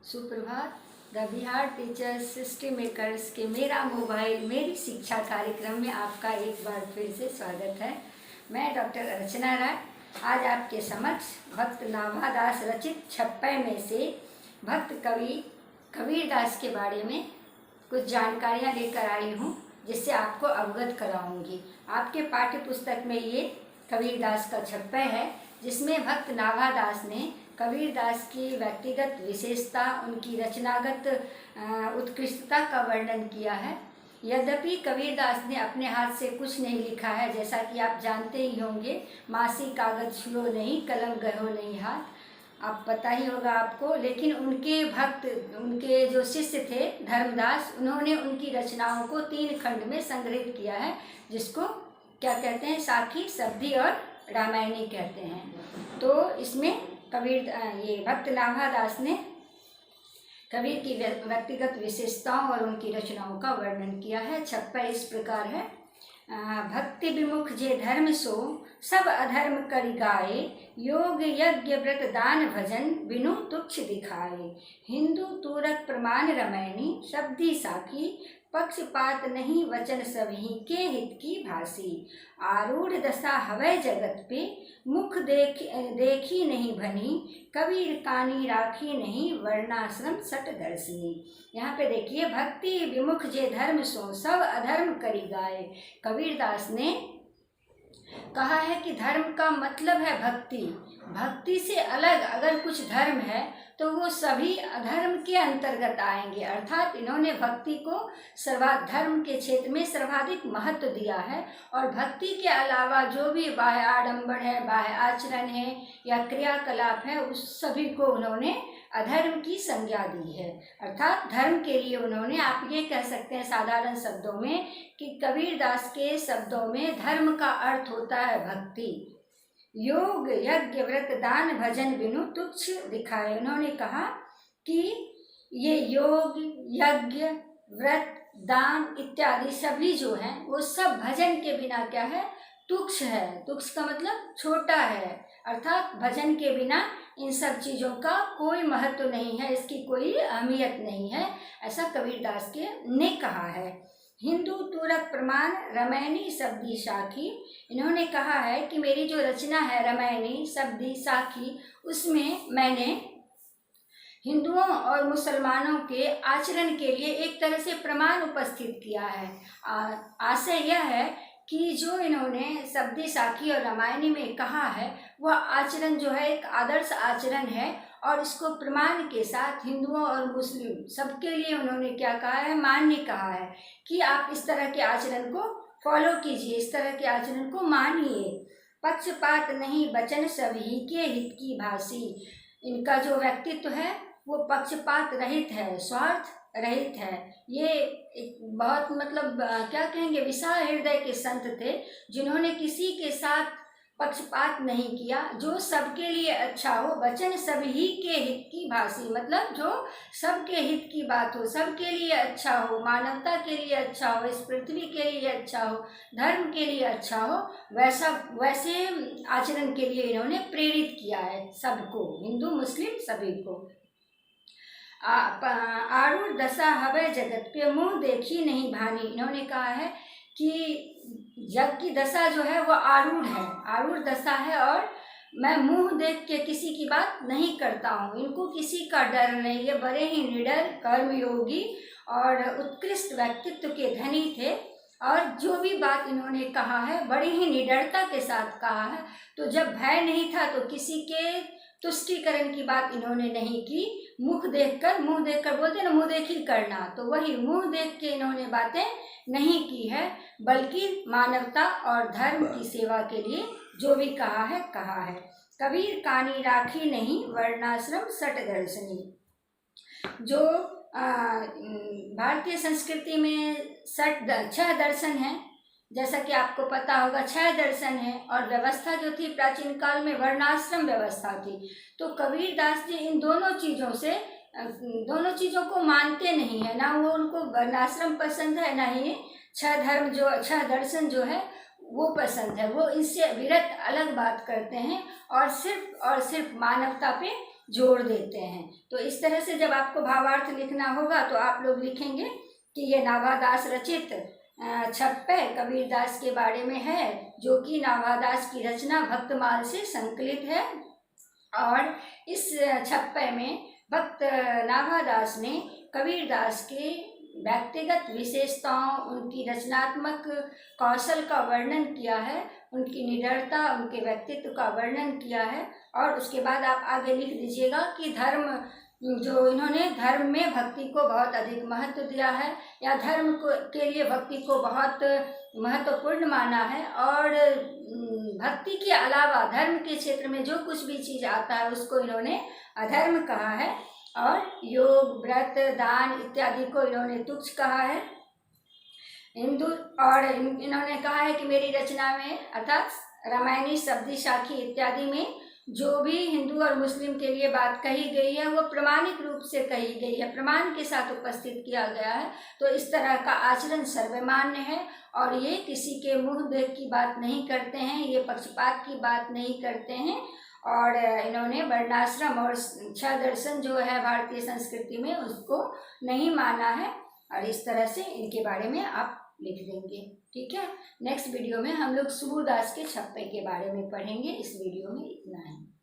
सुप्रभात। The Bihar teachers system makers के मेरा मोबाइल मेरी शिक्षा कार्यक्रम में आपका एक बार फिर से स्वागत है। मैं डॉक्टर अर्चना राय आज आपके समक्ष भक्त नाभादास रचित 56 में से भक्त कवि कबीरदास के बारे में कुछ जानकारियाँ लेकर आई हूँ, जिससे आपको अवगत कराऊंगी। आपके पाठ्य पुस्तक में ये कबीरदास का 56 है, जिसमें भक्त नाभादास ने कबीरदास की व्यक्तिगत विशेषता, उनकी रचनागत उत्कृष्टता का वर्णन किया है। यद्यपि कबीरदास ने अपने हाथ से कुछ नहीं लिखा है, जैसा कि आप जानते ही होंगे, मासी कागज छुओ नहीं, कलम गहो नहीं हाथ, आप पता ही होगा आपको। लेकिन उनके भक्त, उनके जो शिष्य थे धर्मदास, उन्होंने उनकी रचनाओं को 3 खंड में संग्रहित किया है, जिसको क्या कहते हैं, साखी, शब्दी और रामायणी कहते हैं। तो इसमें ये भक्त नाभादास ने कबीर की व्यक्तिगत विशेषताओं और उनकी रचनाओं का वर्णन किया है। 56 इस प्रकार है। भक्ति विमुख जे धर्म सो सब अधर्म करि गाए, योग यज्ञ व्रत दान भजन बिनु तुच्छ दिखाए। हिंदू तूरक प्रमाण रमैनी, शब्दी साखी, पक्षपात नहीं वचन सभी के हित की भासी। आरूढ़ दशा हवै जगत पे, मुख देखी नहीं भनी, कबीर कानी राखी नहीं, वर्णाश्रम सट दर्शनी। यहाँ पे देखिए, भक्ति विमुख जे धर्म सो सब अधर्म करि गाए। कबीरदास ने कहा है कि धर्म का मतलब है भक्ति। भक्ति से अलग अगर कुछ धर्म है तो वो सभी अधर्म के अंतर्गत आएंगे। अर्थात इन्होंने भक्ति को धर्म के क्षेत्र में सर्वाधिक महत्व दिया है, और भक्ति के अलावा जो भी बाह्य आडंबर है, बाह्य आचरण है या क्रियाकलाप है, उस सभी को उन्होंने अधर्म की संज्ञा दी है। अर्थात धर्म के लिए उन्होंने, आप ये कह सकते हैं साधारण शब्दों में कि कबीरदास के शब्दों में धर्म का अर्थ होता है भक्ति। योग यज्ञ व्रत दान भजन बिनु तुच्छ दिखाए। उन्होंने कहा कि ये योग यज्ञ व्रत दान इत्यादि सभी जो हैं, वो सब भजन के बिना क्या है, तुच्छ है। तुच्छ का मतलब छोटा है, अर्थात भजन के बिना इन सब चीज़ों का कोई महत्व नहीं है, इसकी कोई अहमियत नहीं है, ऐसा कबीरदास ने कहा है। हिंदू तूरक प्रमाण रमैनी शब्दी साखी। इन्होंने कहा है कि मेरी जो रचना है रमैनी शब्दी साखी, उसमें मैंने हिंदुओं और मुसलमानों के आचरण के लिए एक तरह से प्रमाण उपस्थित किया है। आशय यह है कि जो इन्होंने शब्दी साखी और रामायणी में कहा है, वह आचरण जो है एक आदर्श आचरण है, और इसको प्रमाण के साथ हिंदुओं और मुस्लिम सबके लिए उन्होंने क्या कहा है, मान्य कहा है कि आप इस तरह के आचरण को फॉलो कीजिए, इस तरह के आचरण को मानिए। पक्षपात नहीं वचन सभी के हित की भासी। इनका जो व्यक्तित्व है वो पक्षपात रहित है, स्वार्थ रहित है। ये एक बहुत मतलब क्या कहेंगे, विशाल हृदय के संत थे, जिन्होंने किसी के साथ पक्षपात नहीं किया। जो सबके लिए अच्छा हो, वचन सभी के हित की भासी, मतलब जो सबके हित की बात हो, सबके लिए अच्छा हो, मानवता के लिए अच्छा हो, इस पृथ्वी के लिए अच्छा हो, धर्म के लिए अच्छा हो, वैसे आचरण के लिए इन्होंने प्रेरित किया है सबको, हिंदू मुस्लिम सभी को। आरूढ़ दशा हवै जगत पे, मुँह देखी नहीं भानी। इन्होंने कहा है कि जग की दशा जो है वो आरूढ़ है, आरूढ़ दशा है, और मैं मुंह देख के किसी की बात नहीं करता हूँ। इनको किसी का डर नहीं, ये बड़े ही निडर, कर्मयोगी और उत्कृष्ट व्यक्तित्व के धनी थे, और जो भी बात इन्होंने कहा है बड़ी ही निडरता के साथ कहा है। तो जब भय नहीं था तो किसी के तुष्टीकरण की बात इन्होंने नहीं की। मुंह देखकर बोलते ना, मुंह देखी करना, तो वही मुंह देख के इन्होंने बातें नहीं की है, बल्कि मानवता और धर्म की सेवा के लिए जो भी कहा है कहा है। कबीर कानी राखी नहीं, वर्णाश्रम सट दर्शनी। जो भारतीय संस्कृति में 6 दर्शन हैं, जैसा कि आपको पता होगा 6 दर्शन है, और व्यवस्था जो थी प्राचीन काल में वर्णाश्रम व्यवस्था थी। तो कबीरदास जी इन दोनों चीज़ों को मानते नहीं है, ना वो उनको वर्णाश्रम पसंद है, ना ही 6 दर्शन जो है वो पसंद है। वो इससे विरत अलग बात करते हैं, और सिर्फ मानवता पे जोड़ देते हैं। तो इस तरह से जब आपको भावार्थ लिखना होगा तो आप लोग लिखेंगे कि ये नाभादास रचित छप्पे कबीरदास के बारे में है, जो कि नाभादास की रचना भक्तमाल से संकलित है। और इस छप्पे में भक्त नाभादास ने कबीरदास के व्यक्तिगत विशेषताओं, उनकी रचनात्मक कौशल का वर्णन किया है, उनकी निडरता, उनके व्यक्तित्व का वर्णन किया है। और उसके बाद आप आगे लिख दीजिएगा कि धर्म जो इन्होंने धर्म में भक्ति को बहुत अधिक महत्व दिया है, या धर्म को के लिए भक्ति को बहुत महत्वपूर्ण माना है। और भक्ति के अलावा धर्म के क्षेत्र में जो कुछ भी चीज़ आता है उसको इन्होंने अधर्म कहा है। और योग, व्रत, दान इत्यादि को इन्होंने तुच्छ कहा है। हिंदू और इन्होंने कहा है कि मेरी रचना में अर्थात रामायणी, सब्दी, साखी इत्यादि में जो भी हिंदू और मुस्लिम के लिए बात कही गई है वो प्रमाणिक रूप से कही गई है, प्रमाण के साथ उपस्थित किया गया है। तो इस तरह का आचरण सर्वमान्य है और ये किसी के मुंह देख की बात नहीं करते हैं, ये पक्षपात की बात नहीं करते हैं। और इन्होंने वर्णाश्रम और छह दर्शन जो है भारतीय संस्कृति में उसको नहीं माना है। और इस तरह से इनके बारे में आप लिख देंगे। ठीक है, नेक्स्ट वीडियो में हम लोग सूरदास के छप्पे के बारे में पढ़ेंगे। इस वीडियो में इतना है।